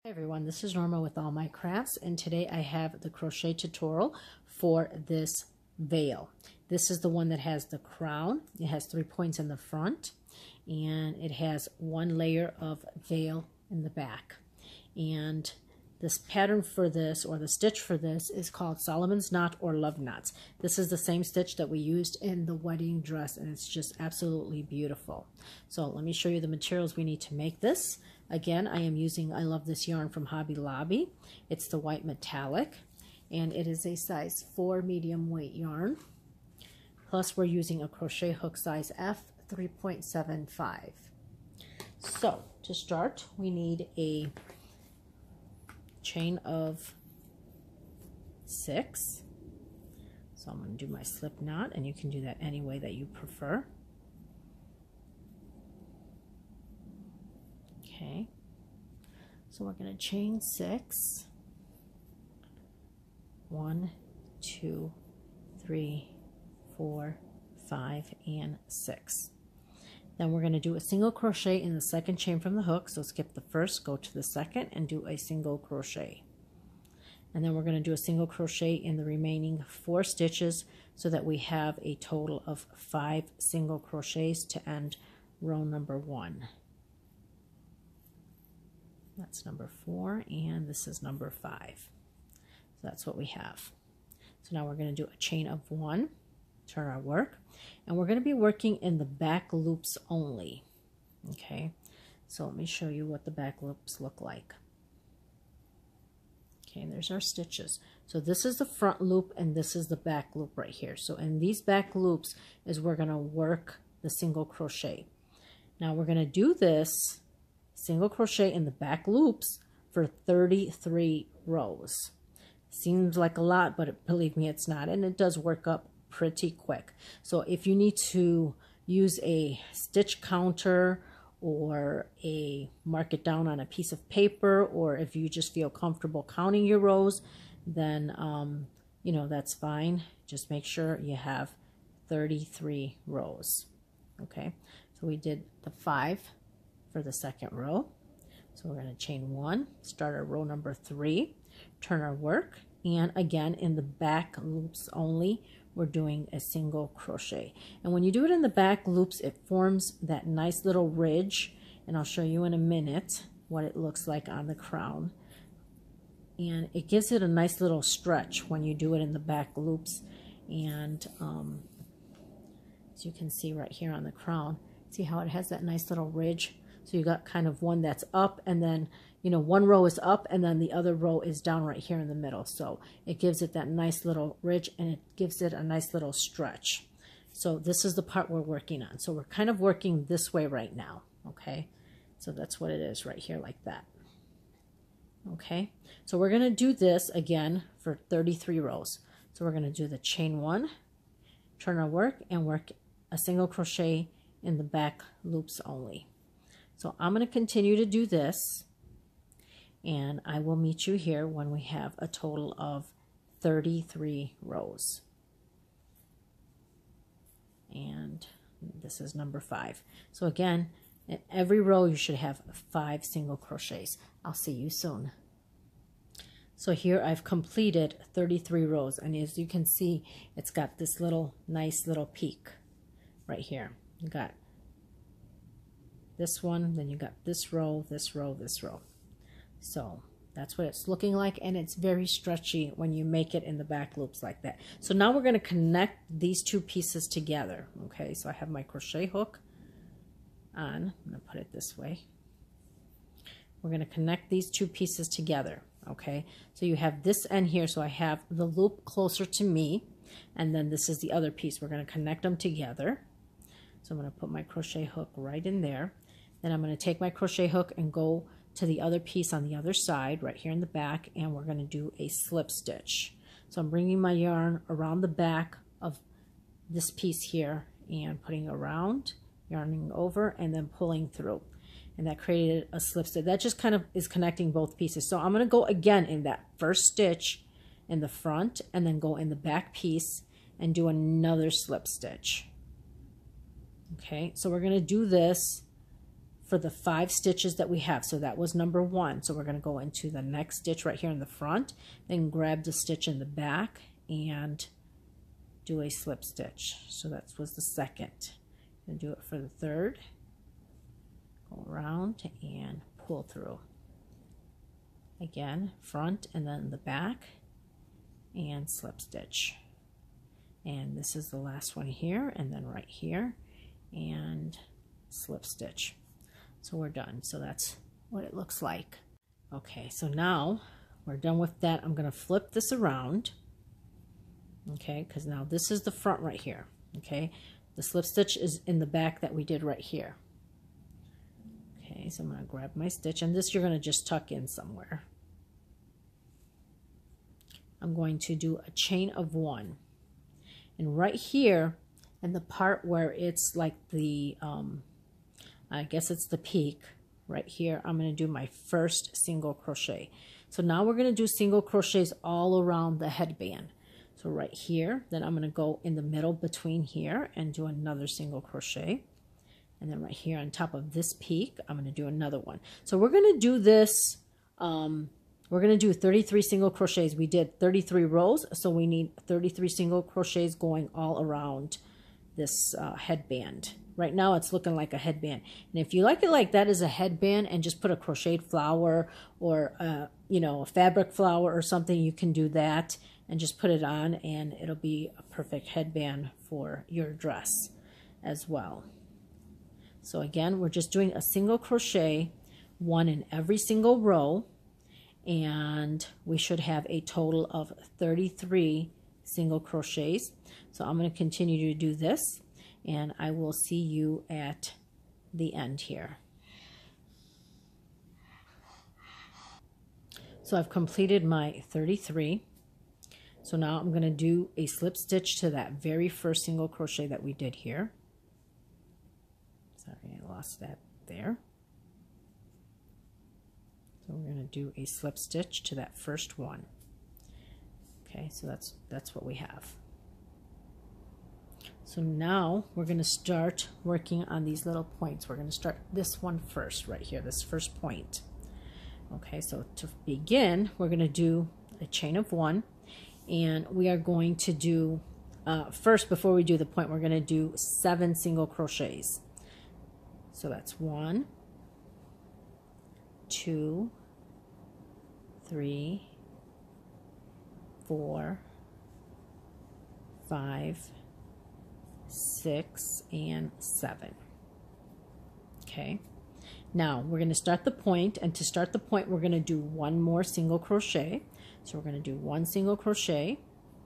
Hi everyone, this is Norma with All My Crafts, and today I have the crochet tutorial for this veil. This is the one that has the crown. It has 3 points in the front, and it has 1 layer of veil in the back. And this pattern for this, or the stitch for this, is called Solomon's Knot or Love Knots. This is the same stitch that we used in the wedding dress, and it's just absolutely beautiful. So let me show you the materials we need to make this. Again, I am using I Love This yarn from Hobby Lobby. It's the white metallic, and it is a size 4 medium weight yarn. Plus, we're using a crochet hook size F 3.75. So, to start, we need a chain of 6. So I'm going to do my slip knot, and you can do that any way that you prefer. Okay, so we're going to chain 6. 1, 2, 3, 4, 5, and 6. Then we're going to do a single crochet in the second chain from the hook. So skip the first, go to the second, and do a single crochet. And then we're going to do a single crochet in the remaining 4 stitches so that we have a total of 5 single crochets to end row number 1. That's number 4, and this is number 5. So that's what we have. So now we're going to do a chain of 1, turn our work, and we're going to be working in the back loops only. Okay, so let me show you what the back loops look like. Okay, and there's our stitches. So this is the front loop, and this is the back loop right here. So in these back loops is we're going to work the single crochet. Now we're going to do this single crochet in the back loops for 33 rows. Seems like a lot, but believe me, it's not, and it does work up pretty quick. So if you need to use a stitch counter or mark it down on a piece of paper, or if you just feel comfortable counting your rows, then you know, that's fine. Just make sure you have 33 rows. Okay, so we did the 5 for the second row. So we're going to chain 1, start our row number 3, turn our work, and again in the back loops only, we're doing a single crochet. And when you do it in the back loops, it forms that nice little ridge, and I'll show you in a minute what it looks like on the crown. And it gives it a nice little stretch when you do it in the back loops. And as you can see right here on the crown, see how it has that nice little ridge? So you got kind of one that's up, and then, you know, one row is up and then the other row is down right here in the middle. So it gives it that nice little ridge, and it gives it a nice little stretch. So this is the part we're working on. So we're kind of working this way right now. Okay, so that's what it is right here, like that. Okay, so we're going to do this again for 33 rows. So we're going to do the chain 1, turn our work, and work a single crochet in the back loops only. So I'm going to continue to do this, and I will meet you here when we have a total of 33 rows. And this is number 5. So again, in every row you should have 5 single crochets. I'll see you soon. So here I've completed 33 rows, and as you can see, it's got this little nice little peak right here. You got this one, then you got this row, this row, this row. So that's what it's looking like, and it's very stretchy when you make it in the back loops like that. So now we're going to connect these 2 pieces together. Okay, so I have my crochet hook on. I'm going to put it this way. We're going to connect these 2 pieces together. Okay, so you have this end here, so I have the loop closer to me, and then this is the other piece. We're going to connect them together. So I'm going to put my crochet hook right in there. Then I'm going to take my crochet hook and go to the other piece on the other side, right here in the back, and we're going to do a slip stitch. So I'm bringing my yarn around the back of this piece here and putting it around, yarning over, and then pulling through. And that created a slip stitch. That just kind of is connecting both pieces. So I'm going to go again in that first stitch in the front, and then go in the back piece and do another slip stitch. Okay, so we're going to do this for the 5 stitches that we have. So that was number 1. So we're going to go into the next stitch right here in the front, then grab the stitch in the back and do a slip stitch. So that was the second. And do it for the third. Go around and pull through. Again, front and then the back and slip stitch. And this is the last one here, and then right here and slip stitch. So we're done. So that's what it looks like. Okay, so now we're done with that. I'm going to flip this around. Okay, because now this is the front right here. Okay, the slip stitch is in the back that we did right here. Okay, so I'm going to grab my stitch, and this you're going to just tuck in somewhere. I'm going to do a chain of 1. And right here, in the part where it's like the, I guess it's the peak, right here, I'm going to do my first single crochet. So now we're going to do single crochets all around the headband. So right here, then I'm going to go in the middle between here and do another single crochet. And then right here on top of this peak, I'm going to do another one. So we're going to do this, we're going to do 33 single crochets. We did 33 rows, so we need 33 single crochets going all around this headband. Right now it's looking like a headband. And if you like it like that as a headband and just put a crocheted flower or, you know, a fabric flower or something, you can do that and just put it on and it'll be a perfect headband for your dress as well. So again, we're just doing a single crochet, 1 in every single row, and we should have a total of 33 single crochets. So I'm going to continue to do this, and I will see you at the end here. So I've completed my 33. So now I'm going to do a slip stitch to that very first single crochet that we did here. Sorry, I lost that there. So we're going to do a slip stitch to that first one. Okay, so that's what we have. So now we're going to start working on these little points. We're going to start this one first, right here, this first point. Okay, so to begin, we're going to do a chain of 1, and we are going to do, first, before we do the point, we're going to do 7 single crochets. So that's 1, 2, 3, 4, 5, 6, and 7. Okay, now we're going to start the point, and to start the point we're going to do 1 more single crochet. So we're going to do 1 single crochet,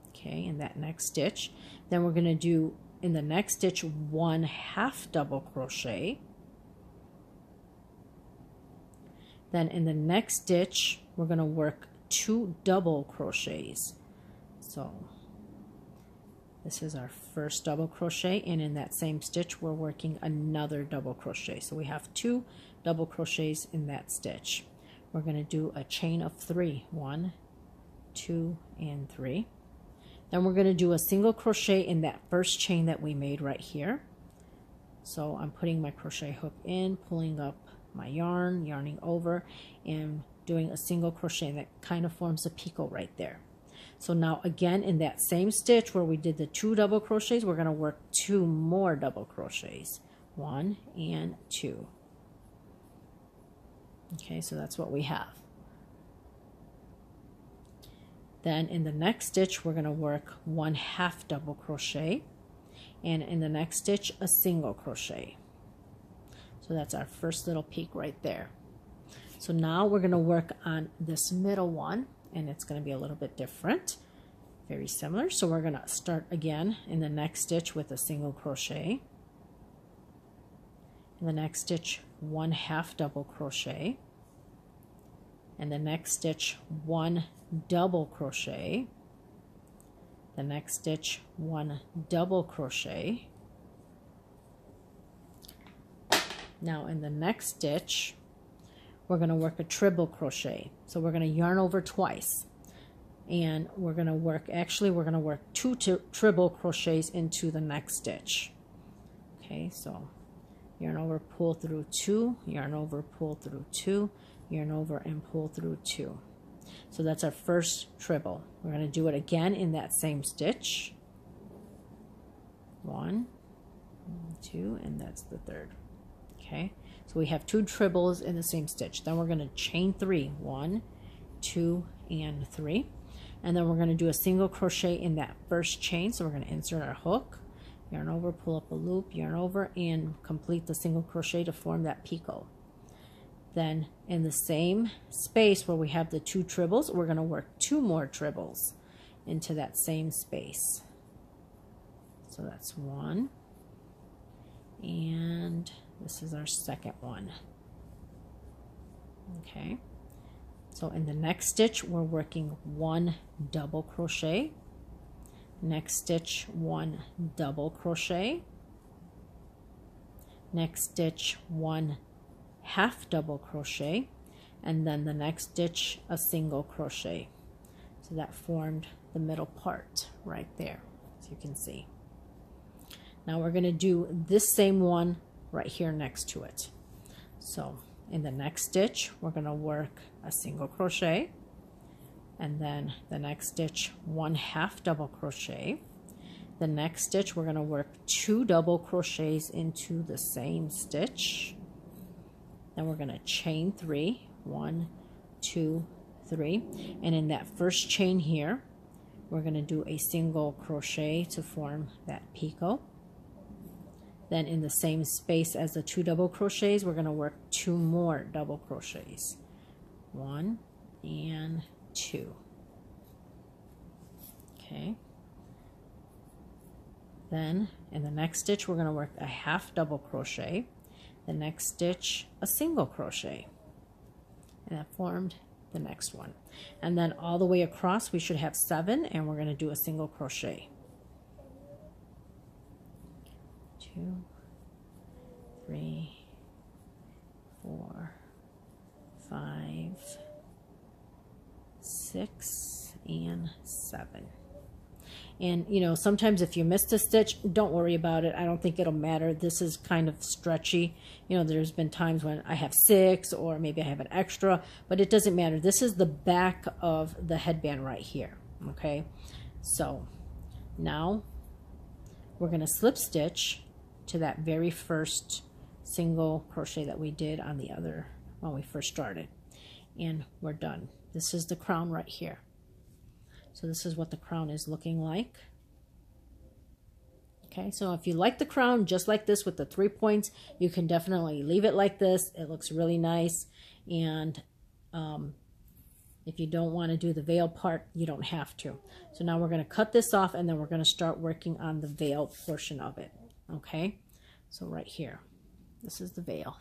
okay, in that next stitch. Then we're going to do in the next stitch 1 half double crochet. Then in the next stitch we're going to work 2 double crochets. So this is our first double crochet, and in that same stitch we're working another double crochet. So we have 2 double crochets in that stitch. We're going to do a chain of 3, 1, 2, and 3. Then we're going to do a single crochet in that first chain that we made right here. So I'm putting my crochet hook in, pulling up my yarn, yarning over, and doing a single crochet, and that kind of forms a picot right there. So now again in that same stitch where we did the 2 double crochets, we're going to work 2 more double crochets, 1 and 2. Okay, so that's what we have. Then in the next stitch we're going to work 1 half double crochet, and in the next stitch a single crochet. So that's our first little peak right there. So now we're going to work on this middle one, and it's going to be a little bit different, very similar. So we're going to start again in the next stitch with a single crochet. In the next stitch 1 half double crochet, and the next stitch 1 double crochet, the next stitch 1 double crochet. Now in the next stitch we're going to work a triple crochet. So we're going to yarn over twice, and we're going to work, actually we're going to work 2 triple crochets into the next stitch. Okay, so yarn over, pull through 2, yarn over, pull through 2, yarn over, and pull through 2. So that's our first treble. We're going to do it again in that same stitch. 1, 2, and that's the third. Okay, so we have 2 trebles in the same stitch. Then we're going to chain 3, 1, 2, and 3, and then we're going to do a single crochet in that first chain. So we're going to insert our hook, yarn over, pull up a loop, yarn over, and complete the single crochet to form that picot. Then in the same space where we have the 2 trebles, we're going to work 2 more trebles into that same space. So that's 1, and this is our second one. Okay, so in the next stitch we're working 1 double crochet, next stitch 1 double crochet, next stitch 1 half double crochet, and then the next stitch a single crochet. So that formed the middle part right there, as you can see. Now we're going to do this same one right here next to it. So in the next stitch we're going to work a single crochet, and then the next stitch 1 half double crochet. The next stitch we're going to work 2 double crochets into the same stitch. Then we're going to chain 3, 1, 2, 3, and in that first chain here we're going to do a single crochet to form that picot. Then in the same space as the 2 double crochets, we're going to work 2 more double crochets, 1 and 2. Okay, then in the next stitch we're going to work a half double crochet, the next stitch a single crochet, and that formed the next one. And then all the way across we should have 7, and we're going to do a single crochet. 2, 3, 4, 5, 6, and 7. And you know, sometimes if you missed a stitch, don't worry about it. I don't think it'll matter. This is kind of stretchy. You know, there's been times when I have 6 or maybe I have an extra, but it doesn't matter. This is the back of the headband right here. Okay, so now we're going to slip stitch to that very first single crochet that we did on the other when we first started, and we're done. This is the crown right here. So this is what the crown is looking like. Okay, so if you like the crown just like this with the 3 points, you can definitely leave it like this. It looks really nice. And if you don't want to do the veil part, you don't have to. So now we're going to cut this off, and then we're going to start working on the veil portion of it. Okay, so right here, this is the veil.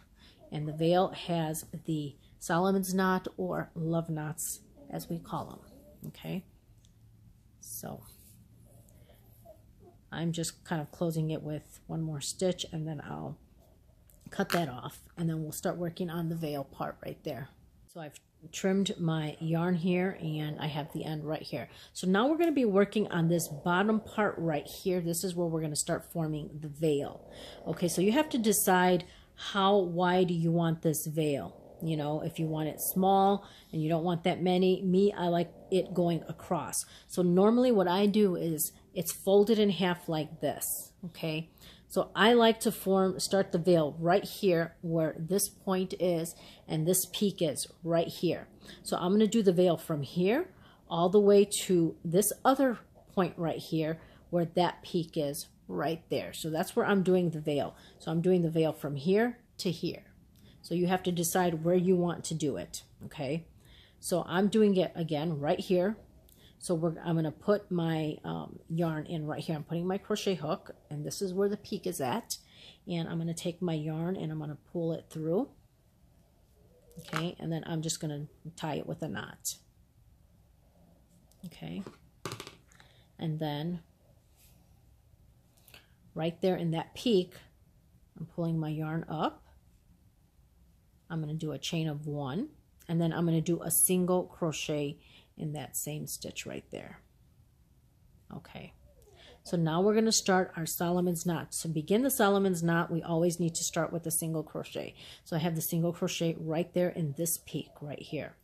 And the veil has the Solomon's knot, or love knots as we call them. Okay, so I'm just kind of closing it with 1 more stitch, and then I'll cut that off, and then we'll start working on the veil part right there. So I've trimmed my yarn here, and I have the end right here. So now we're going to be working on this bottom part right here. This is where we're going to start forming the veil. Okay, so you have to decide how wide you want this veil. You know, if you want it small and you don't want that many, me, I like it going across. So normally what I do is it's folded in half like this. Okay, so I like to start the veil right here where this point is and this peak is right here. So I'm going to do the veil from here all the way to this other point right here where that peak is right there. So that's where I'm doing the veil. So I'm doing the veil from here to here. So you have to decide where you want to do it. Okay, so I'm doing it again right here. So I'm going to put my yarn in right here. I'm putting my crochet hook, and this is where the peak is at. And I'm going to take my yarn and I'm going to pull it through. Okay, and then I'm just going to tie it with a knot. Okay, and then right there in that peak, I'm pulling my yarn up. I'm going to do a chain of 1, and then I'm going to do a single crochet in that same stitch right there. Okay, So now we're going to start our Solomon's knot. To begin the Solomon's knot, we always need to start with a single crochet. So I have the single crochet right there in this peak right here.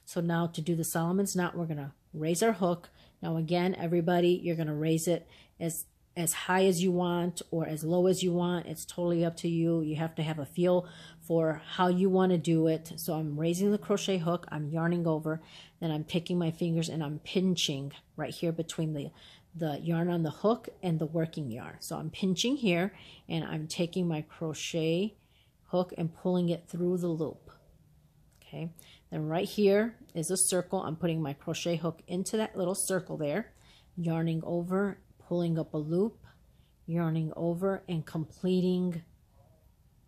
So now to do the Solomon's knot, we're going to raise our hook. Now again, everybody, you're going to raise it as high as you want or as low as you want. It's totally up to you. You have to have a feel for how you want to do it. So I'm raising the crochet hook, I'm yarning over, then I'm picking my fingers and I'm pinching right here between the yarn on the hook and the working yarn. So I'm pinching here and I'm taking my crochet hook and pulling it through the loop. Okay, then right here is a circle. I'm putting my crochet hook into that little circle there, yarning over, pulling up a loop, yarning over, and completing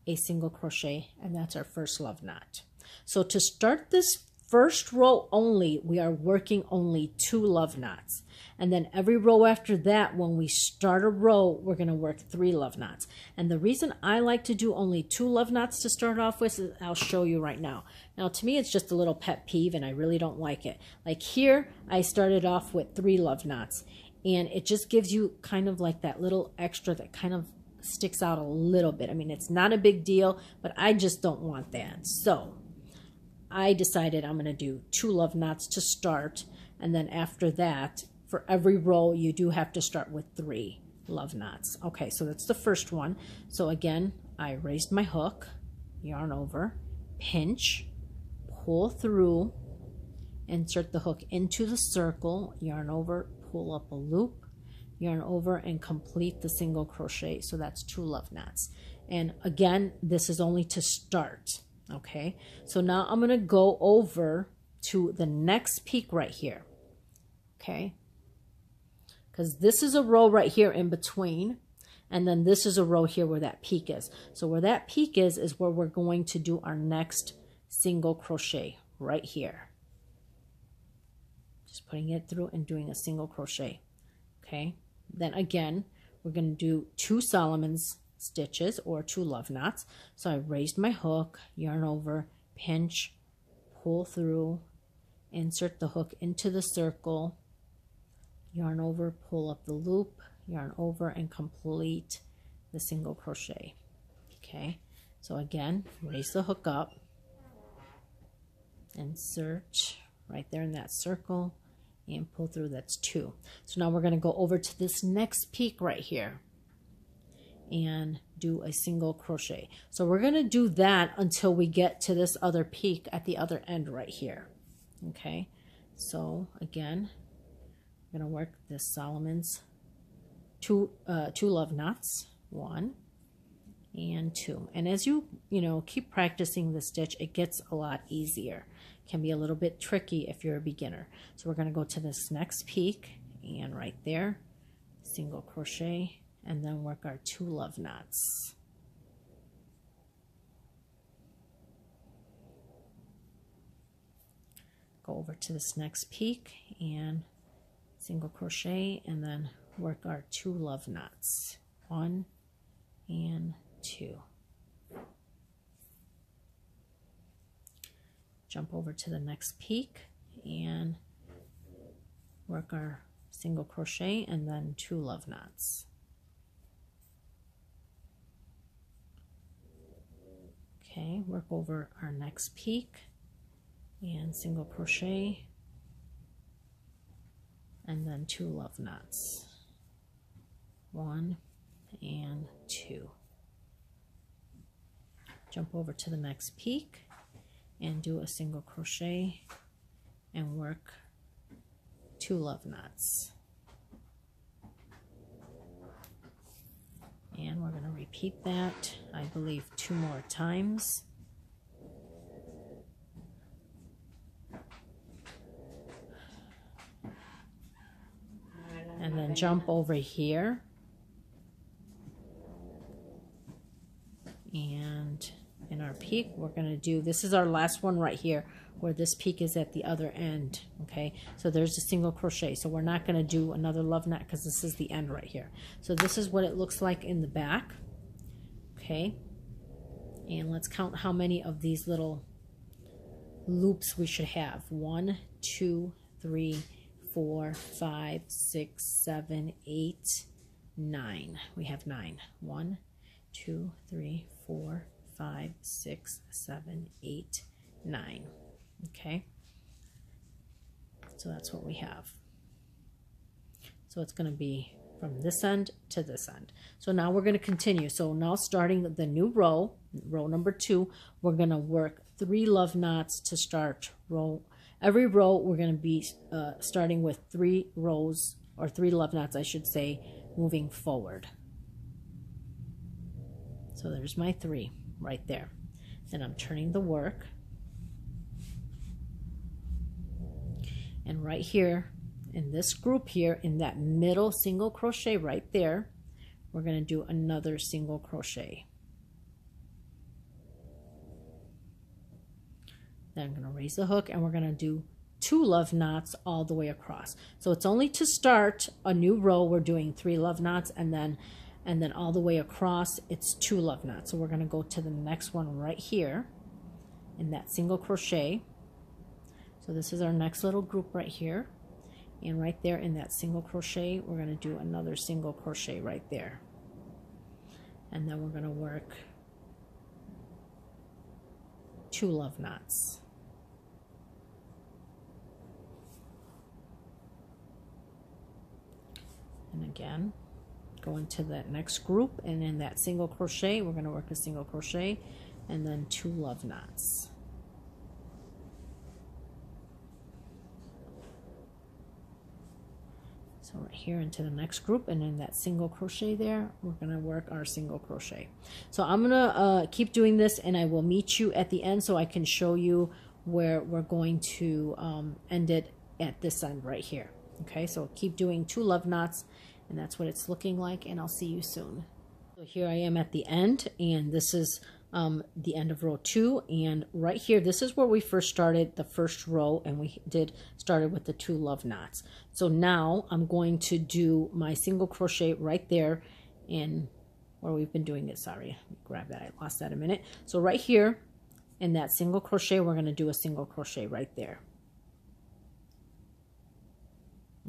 a single crochet, and that's our first love knot. So to start this first row only, we are working only 2 love knots. And then every row after that, when we start a row, we're going to work 3 love knots. And the reason I like to do only 2 love knots to start off with is I'll show you right now. Now, to me, it's just a little pet peeve, and I really don't like it. Like here, I started off with 3 love knots, and it just gives you kind of like that little extra that kind of sticks out a little bit. I mean, it's not a big deal, but I just don't want that. So I decided I'm going to do 2 love knots to start, and then after that, for every row, you do have to start with 3 love knots. Okay, so that's the first one. So again, I raised my hook, yarn over, pinch, pull through, insert the hook into the circle, yarn over, pull up a loop, yarn over, and complete the single crochet. So that's 2 love knots. And again, this is only to start. Okay, so now I'm going to go over to the next peak right here. Okay, because this is a row right here in between, and then this is a row here where that peak is. So where that peak is where we're going to do our next single crochet right here. Just putting it through and doing a single crochet. Okay, then again, we're going to do 2 Solomon's stitches or 2 love knots. So I raised my hook, yarn over, pinch, pull through, insert the hook into the circle, yarn over, pull up the loop, yarn over, and complete the single crochet. Okay, so again, raise the hook up, insert right there in that circle, and pull through. That's 2. So now we're going to go over to this next peak right here and do a single crochet. So we're going to do that until we get to this other peak at the other end right here. Okay, so again, I'm going to work this Solomon's 2 love knots, 1 and 2. And as you keep practicing the stitch, it gets a lot easier. It can be a little bit tricky if you're a beginner. So we're going to go to this next peak, and right there, single crochet, and then work our 2 love knots. Go over to this next peak and single crochet, and then work our 2 love knots, 1 and 2. Jump over to the next peak and work our single crochet, and then 2 love knots. Okay, work over our next peak and single crochet, and then 2 love knots, 1 and 2. Jump over to the next peak and do a single crochet and work 2 love knots. And we're going to repeat that, I believe, 2 more times. And then jump over here. And in our peak, we're going to do, this is our last one right here, where this peak is at the other end. Okay, so there's a single crochet. So we're not going to do another love knot because this is the end right here. So this is what it looks like in the back. Okay, and let's count how many of these little loops we should have. 1, 2, 3, 4, 5, 6, 7, 8, 9. We have 9. 1, 2, 3, 4, 5, 6, 7, 8, 9. Okay, so that's what we have. So it's going to be from this end to this end. So now we're going to continue. So now starting the new row, row number 2, we're going to work 3 love knots to start row. Every row we're going to be starting with 3 rows, or 3 love knots I should say, moving forward. So there's my 3 right there. Then I'm turning the work, and right here in this group here, in that middle single crochet right there, we're going to do another single crochet. Then I'm going to raise the hook, and we're going to do 2 love knots all the way across. So it's only to start a new row we're doing 3 love knots, and then all the way across it's 2 love knots. So we're going to go to the next one right here in that single crochet. So this is our next little group right here. And right there in that single crochet, we're going to do another single crochet right there. And then we're going to work 2 love knots. And again, go into that next group, and in that single crochet, we're going to work a single crochet and then 2 love knots. So right here into the next group, and in that single crochet there, we're going to work our single crochet. So I'm going to keep doing this, and I will meet you at the end so I can show you where we're going to end it at this end right here. Okay, so keep doing 2 love knots, and that's what it's looking like, and I'll see you soon. So here I am at the end, and this is the end of row 2, and right here, this is where we first started the first row, and we started with the 2 love knots. So now I'm going to do my single crochet right there in where we've been doing it. Sorry, grab that, I lost that a minute. So right here in that single crochet, we're going to do a single crochet right there.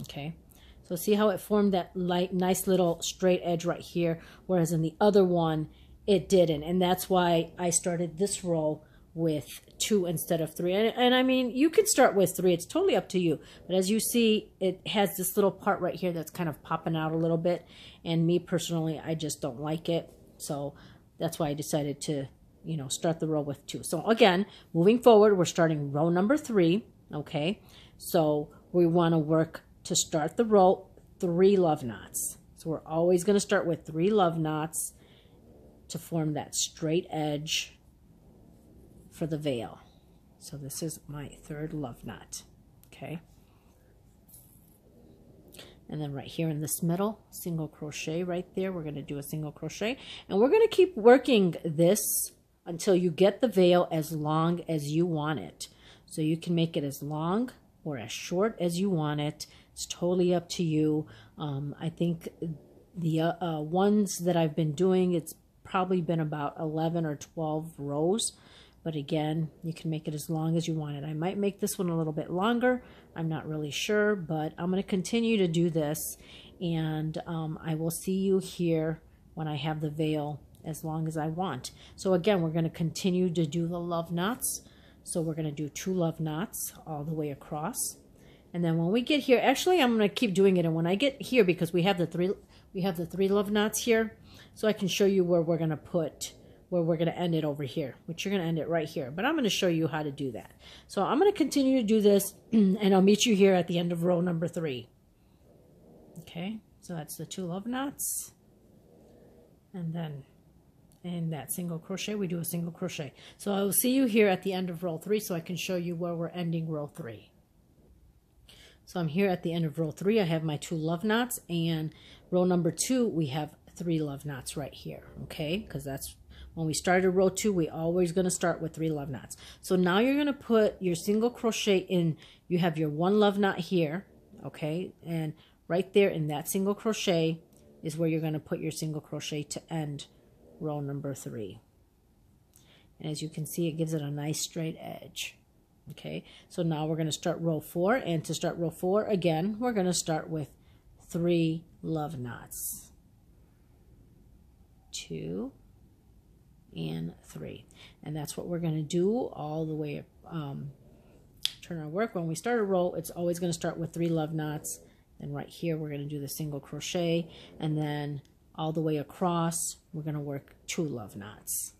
Okay, so see how it formed that nice little straight edge right here, whereas in the other one it didn't, and that's why I started this row with 2 instead of 3. And I mean, you can start with 3, it's totally up to you, but as you see, it has this little part right here that's kind of popping out a little bit, and me personally, I just don't like it, so that's why I decided to, you know, start the row with 2. So again, moving forward, we're starting row number 3. Okay, so we want to work to start the row 3 love knots. So we're always going to start with 3 love knots to form that straight edge for the veil. So this is my 3rd love knot. Okay, and then right here in this middle single crochet right there, we're going to do a single crochet, and we're going to keep working this until you get the veil as long as you want it. So you can make it as long or as short as you want it. It's totally up to you. I think the ones that I've been doing, it's probably been about 11 or 12 rows, but again, you can make it as long as you want it. I might make this one a little bit longer, I'm not really sure, but I'm going to continue to do this, and I will see you here when I have the veil as long as I want. So again, we're going to continue to do the love knots. So we're going to do 2 love knots all the way across, and then when we get here, actually I'm going to keep doing it, and when I get here, because we have the 3 love knots here, so I can show you where we're going to end it over here, which you're going to end it right here. But I'm going to show you how to do that. So I'm going to continue to do this, and I'll meet you here at the end of row number 3. Okay, so that's the 2 love knots. And then in that single crochet, we do a single crochet. So I will see you here at the end of row 3 so I can show you where we're ending row 3. So I'm here at the end of row 3. I have my 2 love knots, and row number 2, we have 3 love knots right here, okay? Because that's when we started row 2, we always going to start with 3 love knots. So now you're going to put your single crochet in. You have your 1 love knot here, okay? And right there in that single crochet is where you're going to put your single crochet to end row number 3. And as you can see, it gives it a nice straight edge. Okay, so now we're going to start row 4, and to start row 4 again, we're going to start with 3 love knots. 2 and 3, and that's what we're going to do all the way turn our work. When we start a row, it's always going to start with 3 love knots. Then right here we're going to do the single crochet, and then all the way across we're going to work 2 love knots.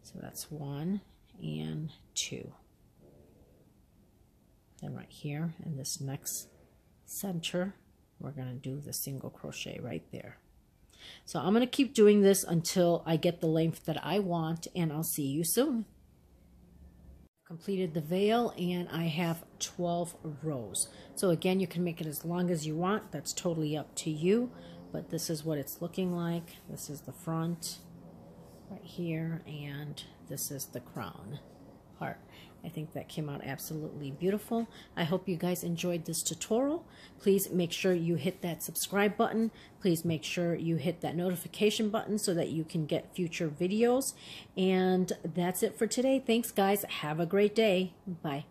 So that's 1 and 2. Then right here in this next center we're going to do the single crochet right there. So I'm going to keep doing this until I get the length that I want, and I'll see you soon. Completed the veil, and I have 12 rows. So again, you can make it as long as you want. That's totally up to you, but this is what it's looking like. This is the front right here, and this is the crown part. I think that came out absolutely beautiful. I hope you guys enjoyed this tutorial. Please make sure you hit that subscribe button. Please make sure you hit that notification button so that you can get future videos. And that's it for today. Thanks, guys. Have a great day. Bye.